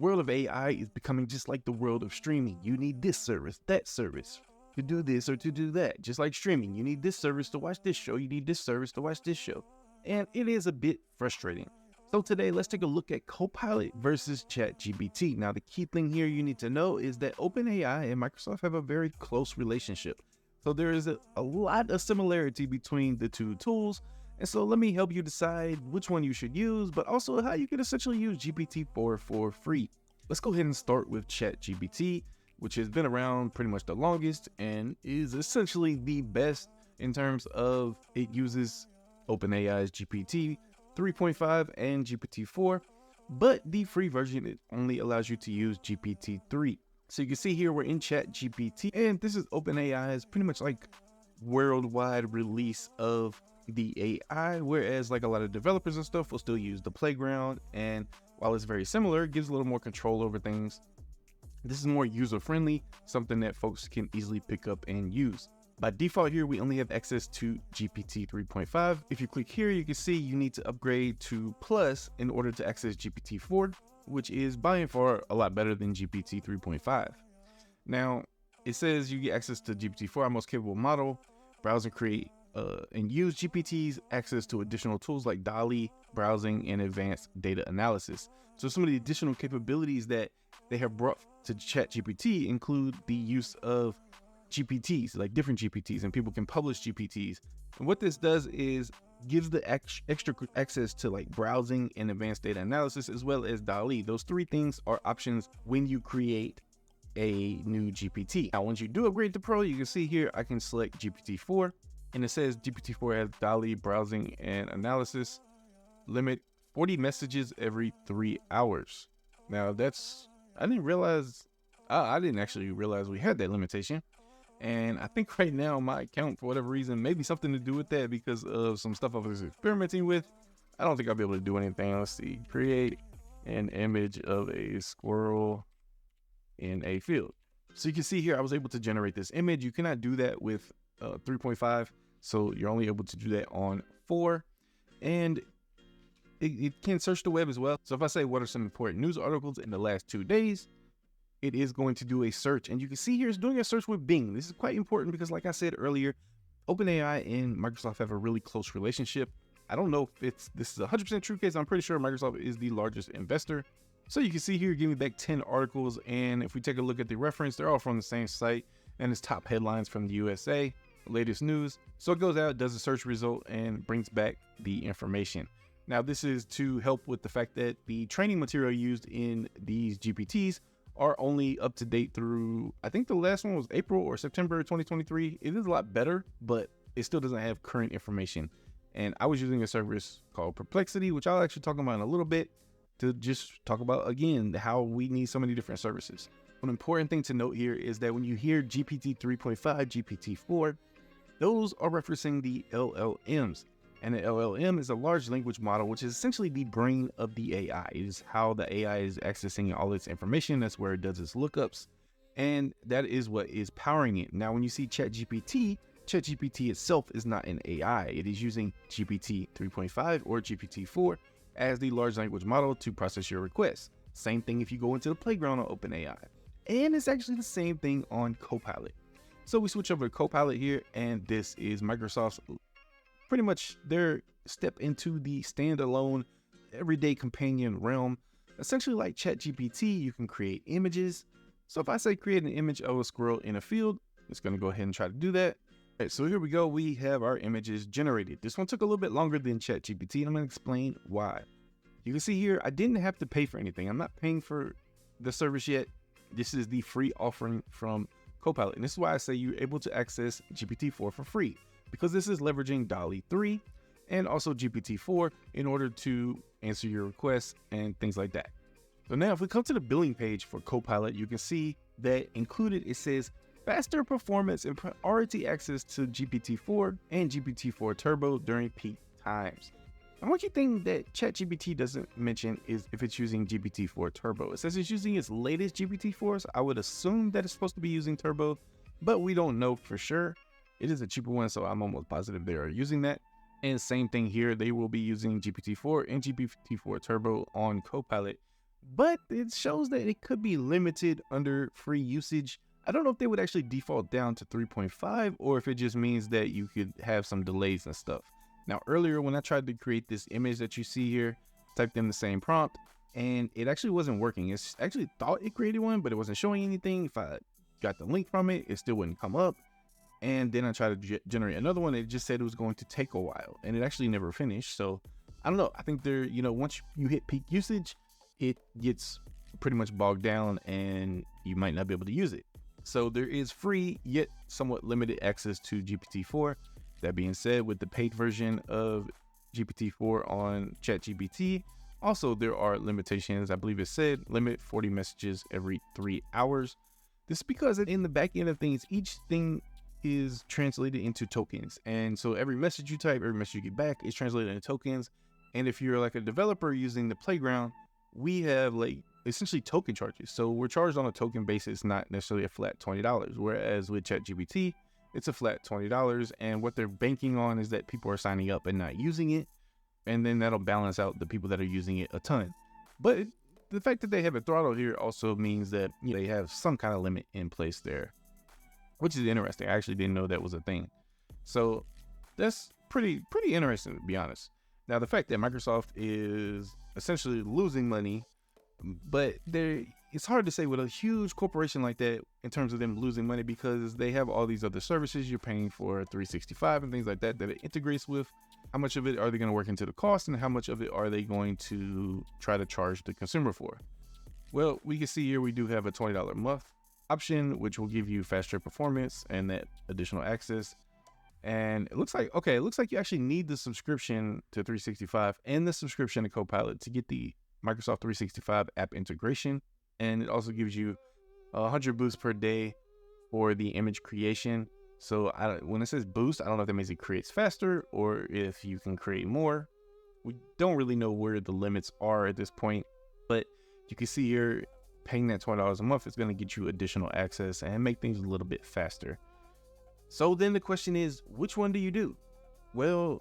World of AI is becoming just like the world of streaming. You need this service, that service to do this or to do that. Just like streaming, you need this service to watch this show, you need this service to watch this show. And it is a bit frustrating. So today, let's take a look at Copilot versus ChatGPT. Now, the key thing here you need to know is that OpenAI and Microsoft have a very close relationship. So there is a lot of similarity between the two tools. And so let me help you decide which one you should use, but also how you can essentially use GPT-4 for free. Let's go ahead and start with ChatGPT, which has been around pretty much the longest and is essentially the best in terms of it uses OpenAI's GPT 3.5 and GPT-4, but the free version, it only allows you to use GPT-3. So you can see here we're in ChatGPT, and this is OpenAI's pretty much like worldwide release of the AI, whereas like a lot of developers and stuff will still use the playground, and while it's very similar, it gives a little more control over things. This is more user-friendly, something that folks can easily pick up and use. By default here, we only have access to GPT 3.5. If you click here, you can see you need to upgrade to Plus in order to access GPT-4, which is by and far a lot better than GPT 3.5. Now, it says you get access to GPT-4, our most capable model, browse and create and use GPT's access to additional tools like DALL-E, browsing, and advanced data analysis. So some of the additional capabilities that they have brought to ChatGPT include the use of GPTs, like different GPTs, and people can publish GPTs. And what this does is gives the extra access to like browsing and advanced data analysis, as well as DALL-E. Those three things are options when you create a new GPT. Now, once you do upgrade to Pro, you can see here, I can select GPT-4, and it says GPT-4 has DALL-E browsing and analysis, limit 40 messages every 3 hours. Now I didn't actually realize we had that limitation. And I think right now my account, for whatever reason, maybe something to do with that because of some stuff I was experimenting with, I don't think I'll be able to do anything. Let's see, create an image of a squirrel in a field. So you can see here, I was able to generate this image. You cannot do that with 3.5. So you're only able to do that on 4. And it can search the web as well. So if I say, what are some important news articles in the last 2 days? It is going to do a search, and you can see here it's doing a search with Bing. This is quite important because, like I said earlier, OpenAI and Microsoft have a really close relationship. I don't know if this is a 100% true case. I'm pretty sure Microsoft is the largest investor. So you can see here, give me back 10 articles, and if we take a look at the reference, they're all from the same site, and it's top headlines from the USA, latest news. So it goes out, does a search result, and brings back the information. Now, this is to help with the fact that the training material used in these GPTs are only up to date through, I think the last one was April or September 2023. It is a lot better, but it still doesn't have current information. And I was using a service called Perplexity, which I'll actually talk about in a little bit, to just talk about, again, how we need so many different services. An important thing to note here is that when you hear GPT 3.5, GPT-4, those are referencing the LLMs. And the LLM is a large language model, which is essentially the brain of the AI. It is how the AI is accessing all its information. That's where it does its lookups. And that is what is powering it. Now, when you see ChatGPT, ChatGPT itself is not an AI. It is using GPT 3.5 or GPT-4 as the large language model to process your requests. Same thing if you go into the playground on OpenAI. And it's actually the same thing on Copilot. So we switch over to Copilot here, and this is Microsoft's pretty much their step into the standalone everyday companion realm. Essentially like ChatGPT, you can create images. So if I say create an image of a squirrel in a field, it's going to go ahead and try to do that. All right, so here we go. We have our images generated. This one took a little bit longer than ChatGPT, and I'm going to explain why. You can see here, I didn't have to pay for anything. I'm not paying for the service yet. This is the free offering from Copilot. And this is why I say you're able to access GPT-4 for free, because this is leveraging DALL-E 3 and also GPT-4 in order to answer your requests and things like that. So now if we come to the billing page for Copilot, you can see that included, it says faster performance and priority access to GPT-4 and GPT-4 Turbo during peak times. And one key thing that ChatGPT doesn't mention is if it's using GPT-4 Turbo. It says it's using its latest GPT-4s. I would assume that it's supposed to be using Turbo, but we don't know for sure. It is a cheaper one, so I'm almost positive they are using that. And same thing here, they will be using GPT-4 and GPT-4 Turbo on Copilot but it shows that it could be limited under free usage. I don't know if they would actually default down to 3.5 or if it just means that you could have some delays and stuff. Now, earlier when I tried to create this image that you see here, typed in the same prompt and it actually wasn't working. It actually thought it created one, but it wasn't showing anything. If I got the link from it, it still wouldn't come up. And then I tried to generate another one. It just said it was going to take a while and it actually never finished. So I don't know. I think there, once you hit peak usage, it gets pretty much bogged down and you might not be able to use it. So there is free yet somewhat limited access to GPT-4. That being said, with the paid version of GPT-4 on ChatGPT, also there are limitations. I believe it said limit 40 messages every 3 hours. This is because in the back end of things, each thing is translated into tokens. And so every message you type, every message you get back is translated into tokens. And if you're like a developer using the playground, we have like essentially token charges. So we're charged on a token basis, not necessarily a flat $20. Whereas with ChatGPT, it's a flat $20. And what they're banking on is that people are signing up and not using it. And then that'll balance out the people that are using it a ton. But the fact that they have a throttle here also means that they have some kind of limit in place there, which is interesting. I actually didn't know that was a thing. So that's pretty interesting, to be honest. Now, the fact that Microsoft is essentially losing money, but it's hard to say with a huge corporation like that in terms of them losing money because they have all these other services you're paying for 365 and things like that it integrates with. How much of it are they going to work into the cost and how much of it are they going to try to charge the consumer for? Well, we can see here we do have a $20 a month option, which will give you faster performance and that additional access. And it looks like you actually need the subscription to 365 and the subscription to Copilot to get the Microsoft 365 app integration. And it also gives you 100 boosts per day for the image creation. So when it says boost, I don't know if that means it creates faster or if you can create more. We don't really know where the limits are at this point, but you can see here, paying that $20 a month is going to get you additional access and make things a little bit faster. So then the question is, which one do you do? Well,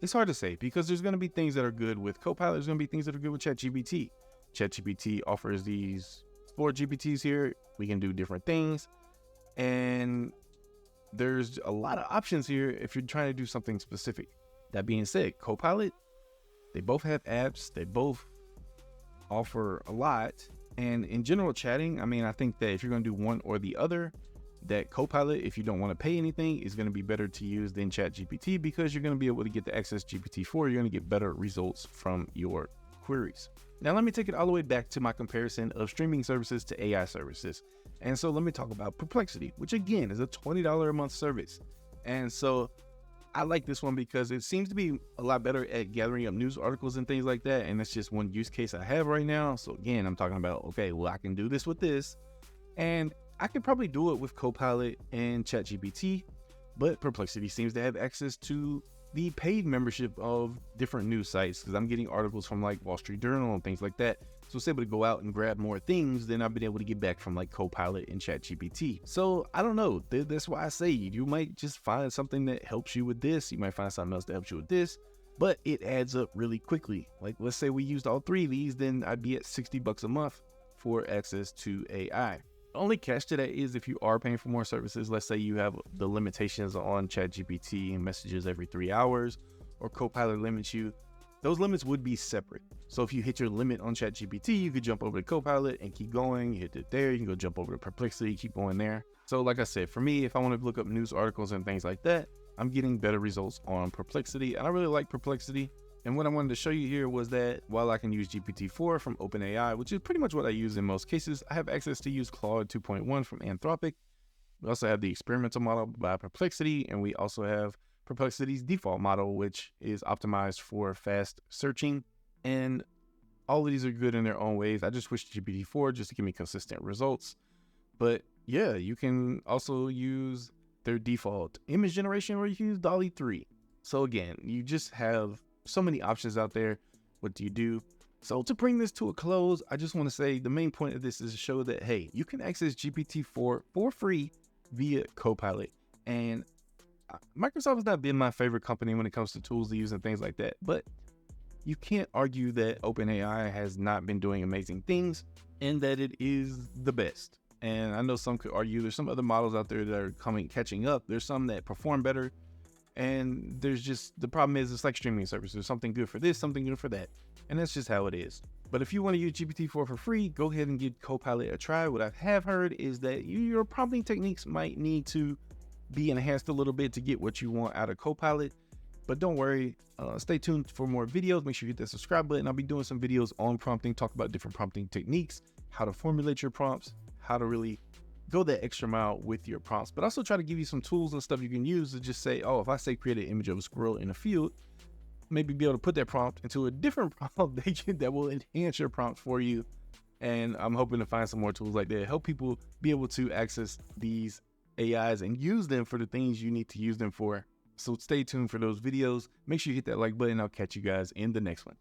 it's hard to say because there's going to be things that are good with Copilot. There's going to be things that are good with ChatGPT. ChatGPT offers these 4 GPTs here. We can do different things. And there's a lot of options here if you're trying to do something specific. That being said, Copilot, they both have apps. They both offer a lot. And in general chatting, I think that if you're going to do one or the other, that Copilot, if you don't want to pay anything, is going to be better to use than ChatGPT because you're going to be able to get the access GPT-4. You're going to get better results from your queries. Now, let me take it all the way back to my comparison of streaming services to AI services. And so let me talk about Perplexity, which again is a $20 a month service. And so I like this one because it seems to be a lot better at gathering up news articles and things like that. And that's just one use case I have right now. So again, I'm talking about, okay, well, I can do this with this. And I could probably do it with Copilot and ChatGPT, but Perplexity seems to have access to the paid membership of different news sites because I'm getting articles from like Wall Street Journal and things like that. So it's able to go out and grab more things than I've been able to get back from like Copilot and ChatGPT. So I don't know. That's why I say you might just find something that helps you with this. You might find something else that helps you with this, but it adds up really quickly. Like let's say we used all 3 of these, then I'd be at $60 a month for access to AI. The only catch to that is if you are paying for more services, let's say you have the limitations on ChatGPT and messages every 3 hours, or Copilot limits you, those limits would be separate. So if you hit your limit on ChatGPT, you could jump over to Copilot and keep going. You hit it there, you can go jump over to Perplexity, keep going there. So like I said, for me, if I want to look up news articles and things like that, I'm getting better results on Perplexity, and I really like Perplexity. And what I wanted to show you here was that while I can use GPT-4 from OpenAI, which is pretty much what I use in most cases, I have access to use Claude 2.1 from Anthropic. We also have the experimental model by Perplexity, and we also have Perplexity's default model, which is optimized for fast searching. And all of these are good in their own ways. I just switched to GPT-4 just to give me consistent results. But yeah, you can also use their default image generation, or you can use DALL-E 3. So again, you just have so many options out there. What do you do? So to bring this to a close, I just want to say the main point of this is to show that, hey, you can access GPT-4 for free via Copilot. And Microsoft has not been my favorite company when it comes to tools to use and things like that. But you can't argue that OpenAI has not been doing amazing things and that it is the best. And I know some could argue there's some other models out there that are catching up. There's some that perform better. And the problem is it's like streaming service. There's something good for this, something good for that. And that's just how it is. But if you want to use GPT-4 for free, go ahead and give Copilot a try. What I have heard is that your prompting techniques might need to be enhanced a little bit to get what you want out of Copilot. But don't worry, stay tuned for more videos. Make sure you hit that subscribe button. I'll be doing some videos on prompting, talk about different prompting techniques, how to formulate your prompts, how to really go that extra mile with your prompts, but also try to give you some tools and stuff you can use to just say, oh, if I say create an image of a squirrel in a field, maybe be able to put that prompt into a different prompt that will enhance your prompt for you. And I'm hoping to find some more tools like that, help people be able to access these AIs and use them for the things you need to use them for. So stay tuned for those videos. Make sure you hit that like button. I'll catch you guys in the next one.